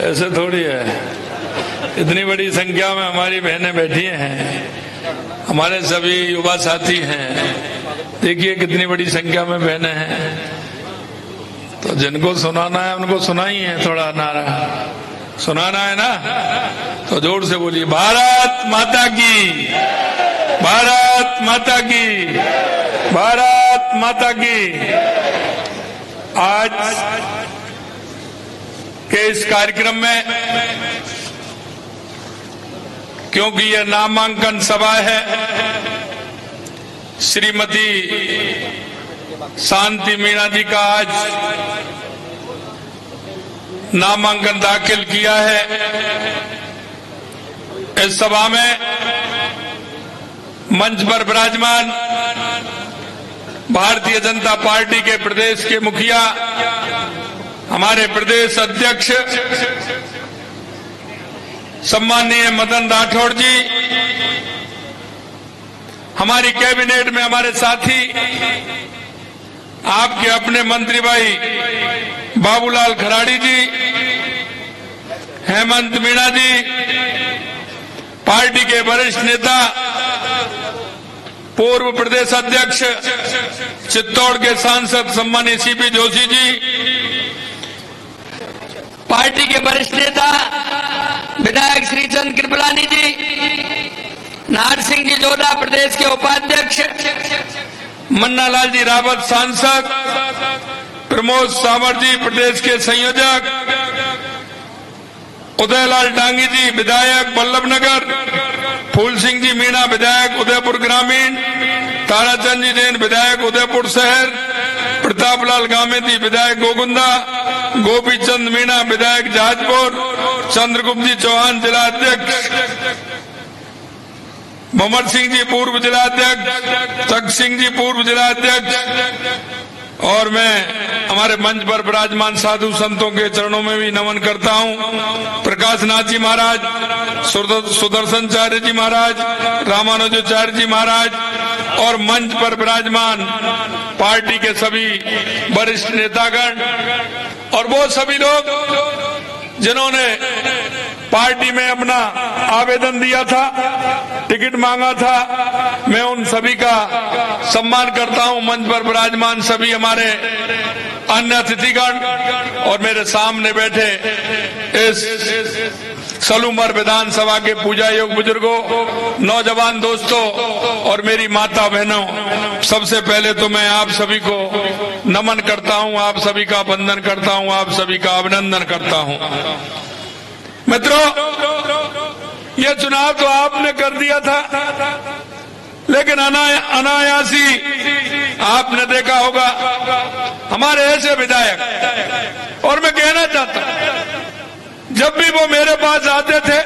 ऐसे थोड़ी है। इतनी बड़ी संख्या में हमारी बहनें बैठी हैं, हमारे सभी युवा साथी हैं। देखिए कितनी बड़ी संख्या में बहनें हैं। तो जिनको सुनाना है उनको सुनाइए, थोड़ा नारा सुनाना है ना, तो जोर से बोलिए भारत माता की, भारत माता की, भारत माता की। आज के इस कार्यक्रम में, क्योंकि यह नामांकन सभा है, श्रीमती शांति मीणा जी का आज नामांकन दाखिल किया है। इस सभा में मंच पर विराजमान भारतीय जनता पार्टी के प्रदेश के मुखिया, हमारे प्रदेश अध्यक्ष सम्माननीय मदन राठौड़ जी, हमारी कैबिनेट में हमारे साथी, आपके अपने मंत्री भाई बाबूलाल खराड़ी जी, हेमंत मीणा जी, पार्टी के वरिष्ठ नेता पूर्व प्रदेश अध्यक्ष चित्तौड़ के सांसद सम्मानीय सीपी जोशी जी, पार्टी के वरिष्ठ नेता विधायक श्रीचंद कृपलानी जी, नाहर सिंह जी जोधा प्रदेश के उपाध्यक्ष, मन्नालाल जी रावत सांसद, प्रमोद सावर जी प्रदेश के संयोजक, उदयलाल डांगी जी विधायक बल्लभनगर, फूल सिंह जी मीणा विधायक उदयपुर ग्रामीण, ताराचंद जी जैन विधायक उदयपुर शहर, प्रतापलाल गामेती विधायक गोगुंदा, गोपी चंद मीणा विधायक जहाजपुर, चंद्रगुप्त जी चौहान जिला अध्यक्ष, भंवर सिंह जी पूर्व जिला अध्यक्ष, तख सिंह जी पूर्व जिला अध्यक्ष, और मैं हमारे मंच पर विराजमान साधु संतों के चरणों में भी नमन करता हूं। प्रकाश नाथ जी महाराज, सुदर्शनचार्य जी महाराज, रामानुजाचार्य जी महाराज और मंच पर विराजमान पार्टी के सभी वरिष्ठ नेतागण और वो सभी लोग जिन्होंने पार्टी में अपना आवेदन दिया था, टिकट मांगा था, मैं उन सभी का सम्मान करता हूं। मंच पर विराजमान सभी हमारे अन्य अतिथिगण और मेरे सामने बैठे इस सलूमर विधानसभा के पूजा योग बुजुर्गों, नौजवान दोस्तों और मेरी माता बहनों, सबसे पहले तो मैं आप सभी को नमन करता हूं, आप सभी का वंदन करता हूं, आप सभी का अभिनंदन करता हूं। मित्रों, यह चुनाव तो आपने कर दिया था, लेकिन अनायासी आपने देखा होगा हमारे ऐसे विधायक, और मैं कहना चाहता हूं जब भी वो मेरे पास आते थे,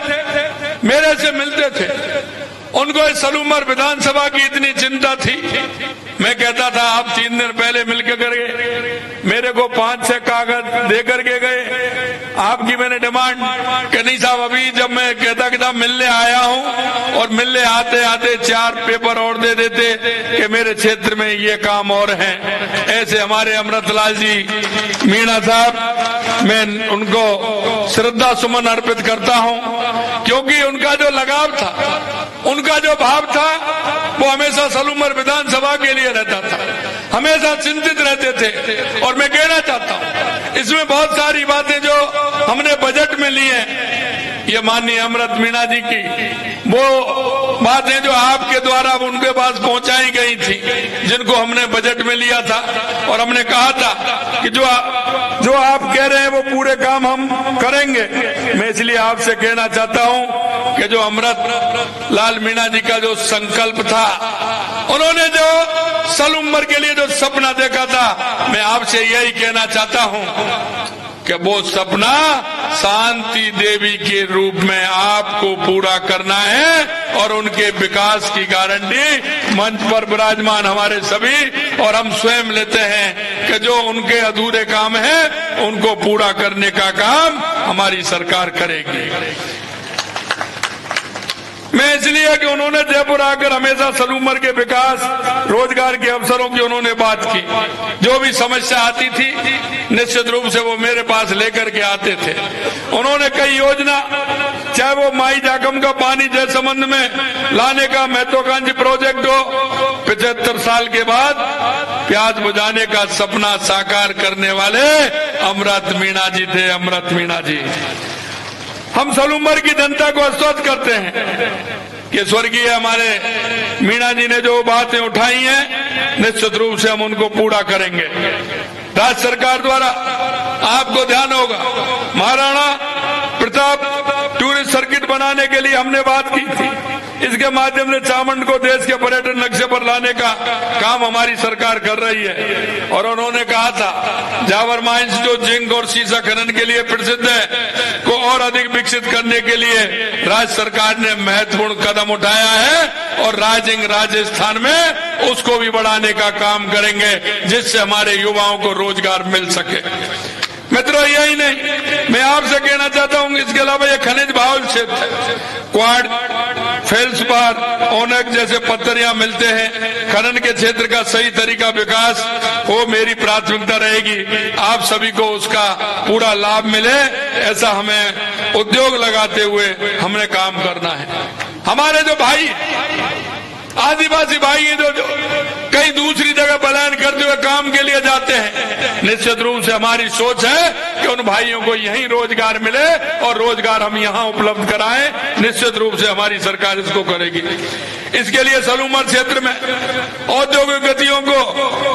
मेरे से मिलते थे, उनको इस सलूमर विधानसभा की इतनी चिंता थी। मैं कहता था आप 3 दिन पहले मिलकर गए, मेरे को 5-6 कागज दे करके गए। आपकी मैंने डिमांड कि नहीं साहब, अभी जब मैं कहता कि साहब मिलने आया हूं, और मिलने आते आते 4 पेपर और दे देते कि मेरे क्षेत्र में ये काम और है। ऐसे हमारे अमृतलाल जी मीणा साहब, मैं उनको श्रद्धा सुमन अर्पित करता हूं, क्योंकि उनका जो लगाव था, उनका जो भाव था, वो हमेशा सलूमर विधानसभा के लिए रहता था, हमेशा चिंतित रहते थे। और मैं कहना चाहता हूं इसमें बहुत सारी बातें जो हमने बजट में ली हैं, ये माननीय अमृत मीणा जी की वो बातें जो आपके द्वारा उनके पास पहुंचाई गई थी, जिनको हमने बजट में लिया था, और हमने कहा था कि जो आप कह रहे हैं वो पूरे काम हम करेंगे। मैं इसलिए आपसे कहना चाहता हूं कि जो अमृत लाल मीणा जी का जो संकल्प था, उन्होंने जो सलूमर के लिए जो सपना देखा था, मैं आपसे यही कहना चाहता हूं कि वो सपना शांति देवी के रूप में आपको पूरा करना है, और उनके विकास की गारंटी मंच पर विराजमान हमारे सभी और हम स्वयं लेते हैं कि जो उनके अधूरे काम है उनको पूरा करने का काम हमारी सरकार करेगी। मैं इसलिए कि उन्होंने जयपुर आकर हमेशा सलूमर के विकास, रोजगार के अवसरों की उन्होंने बात की। जो भी समस्या आती थी निश्चित रूप से वो मेरे पास लेकर के आते थे। उन्होंने कई योजना, चाहे वो माई जाकम का पानी जयसमंद में लाने का महत्वाकांक्षी प्रोजेक्ट हो, 75 साल के बाद प्यास बुझाने का सपना साकार करने वाले अमृत मीणा जी थे। अमृत मीणा जी, हम सलूमर की जनता को आश्वस्त करते हैं कि स्वर्गीय हमारे मीणा जी ने जो बातें उठाई हैं निश्चित रूप से हम उनको पूरा करेंगे। राज्य सरकार द्वारा आपको ध्यान होगा, महाराणा प्रताप टूरिस्ट सर्किट बनाने के लिए हमने बात की थी। इसके माध्यम से चामंड को देश के पर्यटन नक्शे पर लाने का काम हमारी सरकार कर रही है। और उन्होंने कहा था जावर माइंस जो जिंक और सीसा खनन के लिए प्रसिद्ध है, को और अधिक विकसित करने के लिए राज्य सरकार ने महत्वपूर्ण कदम उठाया है और राइजिंग राजस्थान में उसको भी बढ़ाने का काम करेंगे, जिससे हमारे युवाओं को रोजगार मिल सके। मित्रों, यही नहीं, मैं आपसे कहना चाहता हूं, इसके अलावा ये खनिज बाहुल क्षेत्र है। क्वाड, फेल्सपार, ओनक जैसे पत्थर यहाँ मिलते हैं। खनन के क्षेत्र का सही तरीका विकास वो मेरी प्राथमिकता रहेगी। आप सभी को उसका पूरा लाभ मिले, ऐसा हमें उद्योग लगाते हुए हमने काम करना है। हमारे जो भाई आदिवासी भाई हैं जो कई दूसरी जगह पलायन करते हुए काम के लिए जाते हैं, निश्चित रूप से हमारी सोच है कि उन भाइयों को यहीं रोजगार मिले और रोजगार हम यहां उपलब्ध कराएं। निश्चित रूप से हमारी सरकार इसको करेगी। इसके लिए सलूमर क्षेत्र में औद्योगिक गतियों को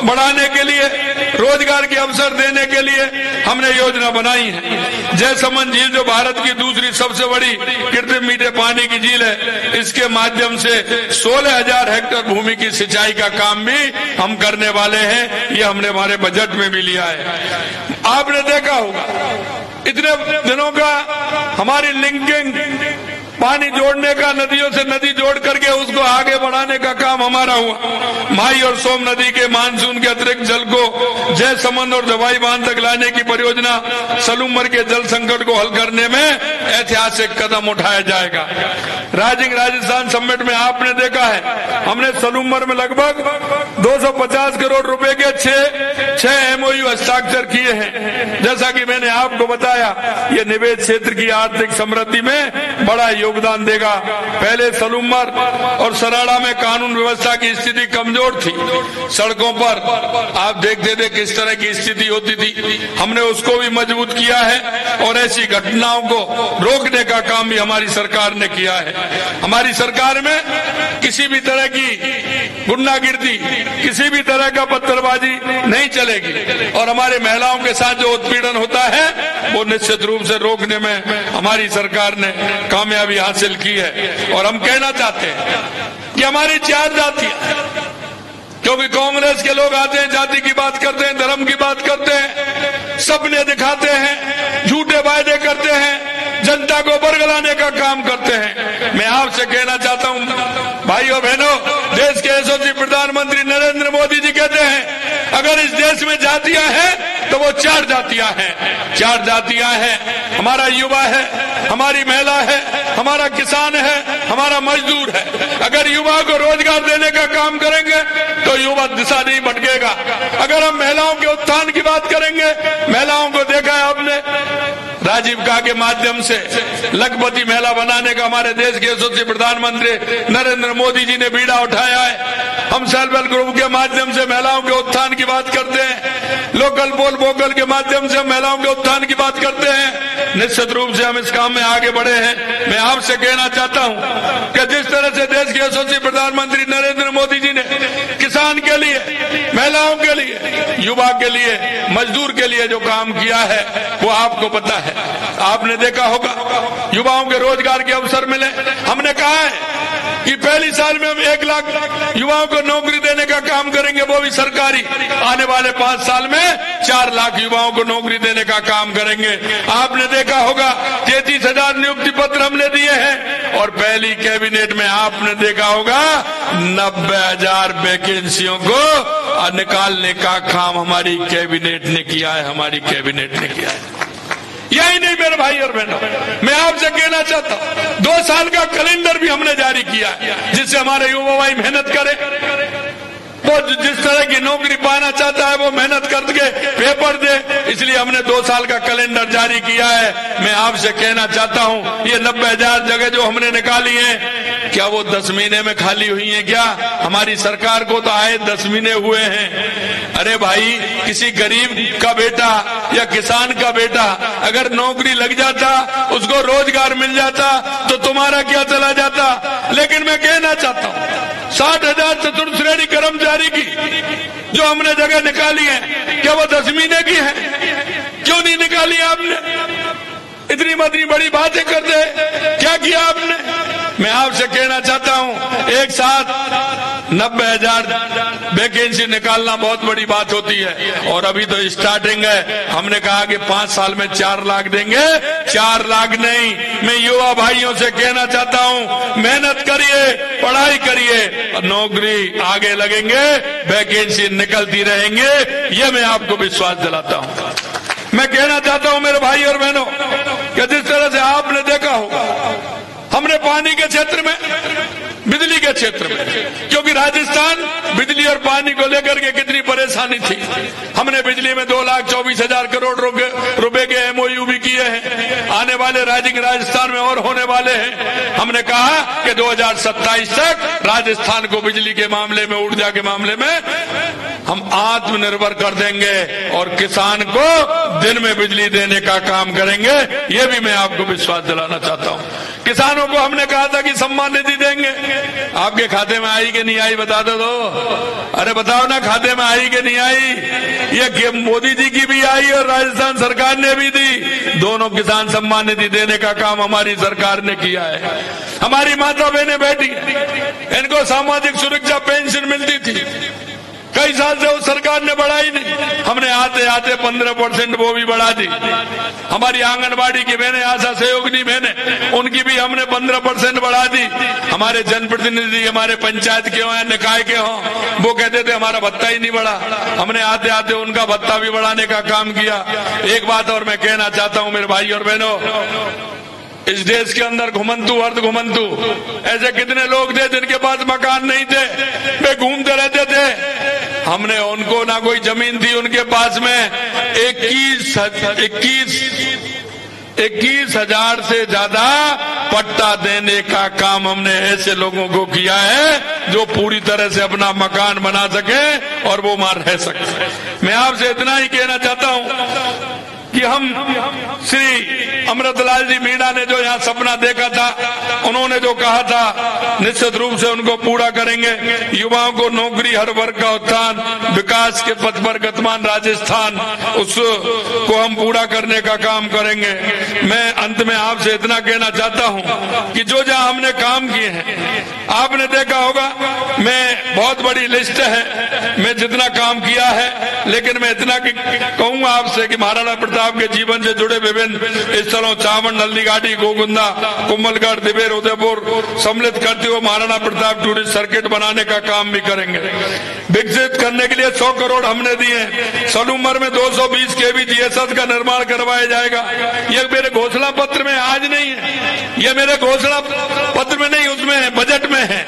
बढ़ाने के लिए, रोजगार के अवसर देने के लिए हमने योजना बनाई है। जयसमंद झील जो भारत की दूसरी सबसे बड़ी कृत्रिम मीठे पानी की झील है, इसके माध्यम से 16,000 हेक्टेयर भूमि की सिंचाई का काम भी हम करने वाले हैं। ये हमने हमारे बजट में भी लिया है। आपने देखा होगा इतने दिनों का हमारी लिंकिंग, पानी जोड़ने का, नदियों से नदी जोड़ करके उसको आगे बढ़ाने का काम हमारा हुआ। माई और सोम नदी के मानसून के अतिरिक्त जल को जयसमंद और दवाई बांध तक लाने की परियोजना सलूमर के जल संकट को हल करने में ऐतिहासिक कदम उठाया जाएगा। राइजिंग राजस्थान समिट में आपने देखा है, हमने सलूमर में लगभग 250 करोड़ रुपए के 6 MOU हस्ताक्षर किए हैं। जैसा कि मैंने आपको बताया, ये निवेश क्षेत्र की आर्थिक समृद्धि में बड़ा योगदान देगा। पहले सलूमर और सराड़ा में कानून व्यवस्था की स्थिति कमजोर थी। सड़कों पर आप देखते थे किस तरह की स्थिति होती थी, हमने उसको भी मजबूत किया है और ऐसी घटनाओं को रोकने का काम भी हमारी सरकार ने किया है। हमारी सरकार में किसी भी तरह की गुंडागिर्दी, किसी भी तरह का पत्थरबाजी नहीं चलेगी और हमारे महिलाओं के साथ जो उत्पीड़न होता है वो निश्चित रूप से रोकने में हमारी सरकार ने कामयाबी हासिल की है। और हम कहना चाहते हैं कि हमारी 4 जातियां, क्योंकि कांग्रेस के लोग आते हैं, जाति की बात करते हैं, धर्म की बात करते हैं, सपने दिखाते हैं, झूठे वायदे करते हैं, जनता को बरगलाने का काम करते हैं। मैं आपसे कहना चाहता हूं भाइयों बहनों, देश के यशस्वी प्रधानमंत्री नरेंद्र मोदी जी कहते हैं अगर इस देश में जातियां हैं तो वो 4 जातियां हैं। 4 जातियां हैं, हमारा युवा है, हमारी महिला है, हमारा किसान है, हमारा मजदूर है। अगर युवा को रोजगार देने का काम करेंगे तो युवा दिशा नहीं भटकेगा। अगर हम महिलाओं के उत्थान की बात करेंगे, महिलाओं को देखा है आपने, राजीव का के माध्यम से लखपति महिला बनाने का हमारे देश के यशस्वी प्रधानमंत्री नरेंद्र मोदी जी ने बीड़ा उठाया है। हम सेल्फ हेल्प ग्रुप के माध्यम से महिलाओं के उत्थान की बात करते हैं, लोकल बोल वोकल के माध्यम से महिलाओं के उत्थान की बात करते हैं। निश्चित रूप से हम इस काम में आगे बढ़े हैं। मैं आपसे कहना चाहता हूं कि जिस तरह से देश के यशस्वी प्रधानमंत्री नरेंद्र मोदी जी ने किसान के लिए, महिलाओं के लिए, युवा के लिए, मजदूर के लिए जो काम किया है वो आपको पता है। आपने देखा होगा युवाओं के रोजगार के अवसर मिले। हमने कहा है कि पहली साल में हम 1 लाख युवाओं को नौकरी देने का काम करेंगे, वो भी सरकारी। आने वाले 5 साल में 4 लाख युवाओं को नौकरी देने का काम करेंगे। आपने देखा होगा 33,000 नियुक्ति पत्र हमने दिए हैं और पहली कैबिनेट में आपने देखा होगा 90,000 वैकेंसियों को निकालने का काम हमारी कैबिनेट ने किया है। हमारी कैबिनेट ने किया है। यही नहीं मेरे भाई और बहनों, मैं आपसे कहना चाहता हूं 2 साल का कैलेंडर भी हमने जारी किया है, जिससे हमारे युवा भाई मेहनत करें। वो जिस तरह की नौकरी पाना चाहता है वो मेहनत करके पेपर दे, इसलिए हमने 2 साल का कैलेंडर जारी किया है। मैं आपसे कहना चाहता हूं ये 90,000 जगह जो हमने निकाली हैं, क्या वो 10 महीने में खाली हुई हैं? क्या हमारी सरकार को तो आए 10 महीने हुए हैं। अरे भाई, किसी गरीब का बेटा या किसान का बेटा अगर नौकरी लग जाता, उसको रोजगार मिल जाता, तो तुम्हारा क्या चला जाता। लेकिन मैं कहना चाहता हूं 60,000 चतुर्थ श्रेणी कर्मचारी की जो हमने जगह निकाली है, क्या वो 10 महीने की है? क्यों नहीं निकाली आपने? इतनी मतनी बड़ी बातें करते, क्या किया आपने? मैं आपसे कहना चाहता हूं एक साथ 90,000 वैकेंसी निकालना बहुत बड़ी बात होती है, और अभी तो स्टार्टिंग है। हमने कहा कि 5 साल में 4 लाख देंगे। 4 लाख नहीं, मैं युवा भाइयों से कहना चाहता हूं मेहनत करिए, पढ़ाई करिए, नौकरी आगे लगेंगे, वैकेंसी निकलती रहेंगे, ये मैं आपको विश्वास दिलाता हूं। मैं कहना चाहता हूं मेरे भाई और बहनों कि जिस तरह से आपने देखा होगा हमने पानी के क्षेत्र में, बिजली के क्षेत्र में, क्योंकि राजस्थान बिजली और पानी को लेकर के कितनी परेशानी थी, हमने बिजली में 2,24,000 करोड़ रुपए के MOU भी किए हैं। आने वाले राइजिंग राजस्थान में और होने वाले हैं। हमने कहा कि 2027 तक राजस्थान को बिजली के मामले में, ऊर्जा के मामले में हम आत्मनिर्भर कर देंगे और किसान को दिन में बिजली देने का काम करेंगे। ये भी मैं आपको विश्वास दिलाना चाहता हूं। किसानों को हमने कहा था कि सम्मान निधि देंगे, आपके खाते में आई कि नहीं आई बता दो। अरे बताओ ना, खाते में आई कि नहीं आई? ये मोदी जी की भी आई और राजस्थान सरकार ने भी दी। दोनों किसान सम्मान निधि देने का काम हमारी सरकार ने किया है। हमारी माता बहनें बैठी, इनको सामाजिक सुरक्षा पेंशन मिलती थी, कई साल से उस सरकार ने बढ़ाई नहीं। हमने आते आते 15% वो भी बढ़ा दी। हमारी आंगनबाड़ी की बहनें, आशा सहयोगिनी बहनें, उनकी भी हमने 15% बढ़ा दी। हमारे जनप्रतिनिधि हमारे पंचायत के हों या निकाय के हों, वो कहते थे हमारा भत्ता ही नहीं बढ़ा। हमने आते आते उनका भत्ता भी बढ़ाने का काम किया। एक बात और मैं कहना चाहता हूं मेरे भाई और बहनों, इस देश के अंदर घुमंतु अर्ध घुमंतु ऐसे कितने लोग थे जिनके पास मकान नहीं थे, वे घूमते रहते थे। हमने उनको, ना कोई जमीन थी उनके पास में, 21,000 से ज्यादा पट्टा देने का काम हमने ऐसे लोगों को किया है जो पूरी तरह से अपना मकान बना सके और वो वहां रह सके। मैं आपसे इतना ही कहना चाहता हूं कि हम श्री अमृतलाल जी मीणा ने जो यहाँ सपना देखा था, उन्होंने जो कहा था, निश्चित रूप से उनको पूरा करेंगे। युवाओं को नौकरी, हर वर्ग का उत्थान, विकास के पथ पर गतिमान राजस्थान, उसको हम पूरा करने का काम करेंगे। मैं अंत में आपसे इतना कहना चाहता हूँ कि जो जहाँ हमने काम किए हैं, आपने देखा होगा, मैं बहुत बड़ी लिस्ट है मैं जितना काम किया है, लेकिन मैं इतना कहूंगा आपसे कि महाराणा प्रताप के जीवन से जुड़े विभिन्न स्थलों, चावड़, नल्लीघाटी, गोगुंदा, कुम्भलगढ़, दिबेर, उदयपुर सम्मिलित करते हुए महाराणा प्रताप टूरिस्ट सर्किट बनाने का काम भी करेंगे। विकसित करने के लिए 100 करोड़ हमने दिए। सलूमर में 220 kV GSS का निर्माण करवाया जाएगा। ये मेरे घोषणा पत्र में आज नहीं है, ये मेरे घोषणा पत्र में नहीं, उसमें है, बजट में है।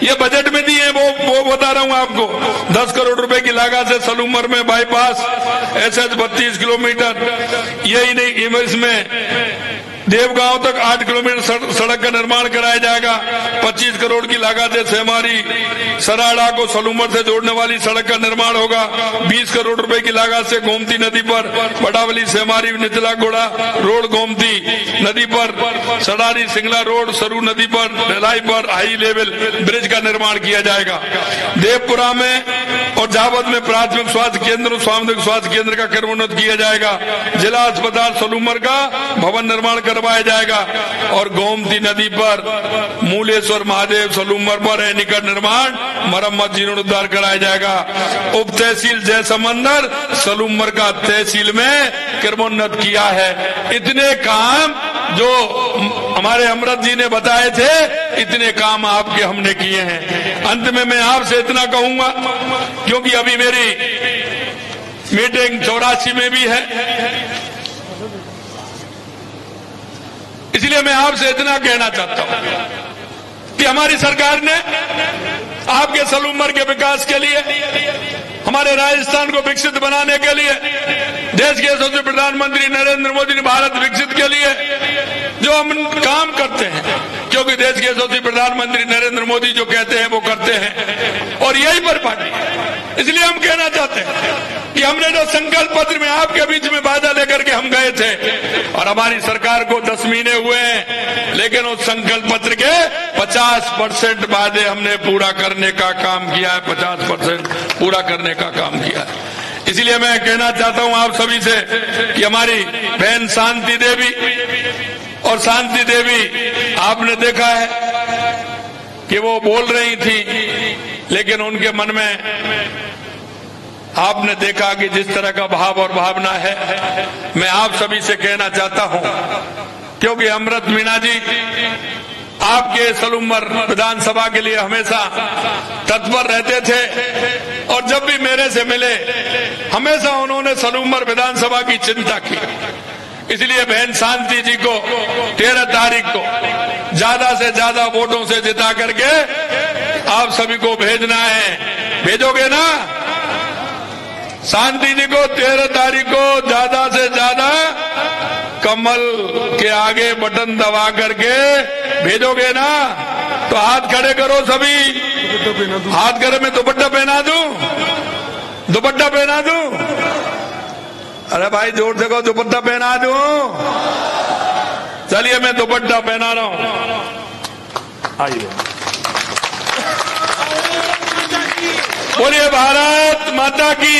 ये बजट में दिए, वो बता रहा हूं आपको। 10 करोड़ रुपए की लागत से सलूमर में बाईपास, SS 32 किलोमीटर, यही नहीं, इसमें देवगांव तक 8 किलोमीटर सड़क का निर्माण कराया जाएगा। 25 करोड़ की लागत से सेमारी सराड़ा को सलूमर से जोड़ने वाली सड़क का निर्माण होगा। 20 करोड़ रुपए की लागत से गोमती नदी पर बड़ावली सेमारी निचला घोड़ा रोड, गोमती नदी पर सड़ारी सिंगला रोड, सरू नदी पर ढलाई पर हाई लेवल ब्रिज का निर्माण किया जाएगा। देवपुरा में और जावद में प्राथमिक स्वास्थ्य केंद्र, सामुदायिक स्वास्थ्य केंद्र का क्रमोन्नत किया जाएगा। जिला अस्पताल सलूमर का भवन निर्माण करवाया जाएगा और गोमती नदी पर मूलेश्वर महादेव सलूमर पर निकट निर्माण, मरम्मत, जीर्णोद्धार कराया जाएगा। उप तहसील जयसमंदर सलूमर का तहसील में क्रमोन्नत किया है। इतने काम जो हमारे अमृत जी ने बताए थे, इतने काम आपके हमने किए हैं। अंत में मैं आपसे इतना कहूंगा, क्योंकि अभी मेरी मीटिंग 84 में भी है, इसलिए मैं आपसे इतना कहना चाहता हूं कि हमारी सरकार ने आपके सलूमर के विकास के लिए, हमारे राजस्थान को विकसित बनाने के लिए, देश के यशस्वी प्रधानमंत्री नरेंद्र मोदी ने भारत विकसित के लिए जो हम काम करते हैं, क्योंकि देश के यशस्वी प्रधानमंत्री नरेंद्र मोदी जो कहते हैं वो करते हैं और यही पर पार्टी। इसलिए हम कहना चाहते हैं कि हमने जो संकल्प पत्र में आपके बीच में वादा लेकर के हम गए थे, और हमारी सरकार को 10 महीने हुए हैं, लेकिन उस संकल्प पत्र के 50% वादे हमने पूरा करने का काम किया है, 50% पूरा करने का काम किया है। इसलिए मैं कहना चाहता हूं आप सभी से कि हमारी बहन शांति देवी, और शांति देवी आपने देखा है कि वो बोल रही थी, लेकिन उनके मन में आपने देखा कि जिस तरह का भाव और भावना है। मैं आप सभी से कहना चाहता हूं, क्योंकि अमृत मीणा जी आपके सलूमर विधानसभा के लिए हमेशा तत्पर रहते थे, और जब भी मेरे से मिले हमेशा उन्होंने सलूमर विधानसभा की चिंता की। इसलिए बहन शांति जी को 13 तारीख को ज्यादा से ज्यादा वोटों से जिता करके आप सभी को भेजना है। भेजोगे ना? शांति जी को 13 तारीख को ज्यादा से ज्यादा कमल के आगे बटन दबा करके भेजोगे ना? तो हाथ खड़े करो सभी, हाथ खड़े। मैं दुपट्टा पहना दूं? दुपट्टा पहना दूं? अरे भाई जोर से कहो, दुपट्टा पहना दूं? चलिए मैं दुपट्टा पहना रहा हूं। आइए, बोलिए भारत माता की।